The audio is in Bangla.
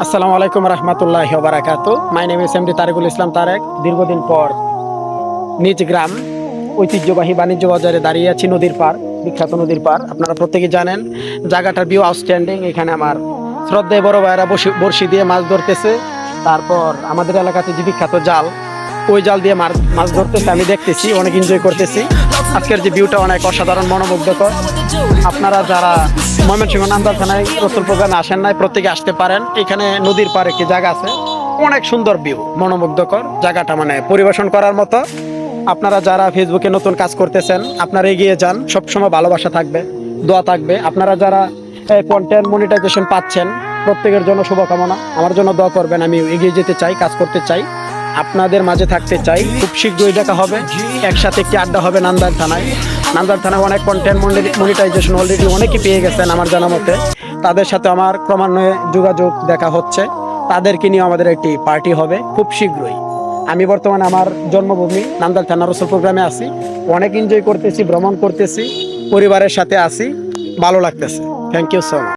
আসসালামু আলাইকুম রহমতুল্লাহি ওয়া বারাকাতুহু। My name is MD Tarequl Islam Tareq. দীর্ঘদিন পর নিজ গ্রাম ঐতিহ্যবাহী বাণিজ্য বাজারে দাঁড়িয়ে আছি, নদীর পার, বিখ্যাত নদীর পার। আপনারা প্রত্যেকেই জানেন জায়গাটার ভিউ আউটস্ট্যান্ডিং। এখানে আমার শ্রদ্ধেয় বড় ভাইয়েরা বড়শি দিয়ে মাছ ধরতেছে। তারপর আমাদের এলাকাতে যে বিখ্যাত জাল, ওই জাল দিয়ে মাছ ধরতেছে, আমি দেখতেছি, অনেক এনজয় করতেছি। আজকের যে ভিউটা অনেক অসাধারণ, মনোমুগ্ধকর। আপনারা যারা ময়মনসিংহ নান্দাইল থানায় রসুল প্রোগ্রামে আসেন নাই, প্রত্যেকে আসতে পারেন। এখানে নদীর পাড়ে একটি জায়গা আছে, অনেক সুন্দর ভিউ, মনোমুগ্ধকর জায়গাটা, মানে পরিবেশন করার মতো। আপনারা যারা ফেসবুকে নতুন কাজ করতেছেন, আপনারা এগিয়ে যান, সবসময় ভালোবাসা থাকবে, দোয়া থাকবে। আপনারা যারা কন্টেন্ট মনিটাইজেশন পাচ্ছেন, প্রত্যেকের জন্য শুভকামনা। আমার জন্য দোয়া করবেন, আমি এগিয়ে যেতে চাই, কাজ করতে চাই, আপনাদের মাঝে থাকতে চাই। খুব শীঘ্রই দেখা হবে, একসাথে একটি আড্ডা হবে নান্দাইল থানায়। নান্দাইল থানায় অনেক কন্টেন্ট মনিটাইজেশন অলরেডি অনেকেই পেয়ে গেছেন আমার জানা মতে। তাদের সাথে আমার ক্রমান্বয়ে যোগাযোগ দেখা হচ্ছে, তাদেরকে নিয়ে আমাদের একটি পার্টি হবে খুব শীঘ্রই। আমি বর্তমানে আমার জন্মভূমি নান্দাইল থানা রসুল প্রোগ্রামে আছি, অনেক এনজয় করতেছি, ভ্রমণ করতেছি, পরিবারের সাথে আছি, ভালো লাগতেছে। Thank you so much.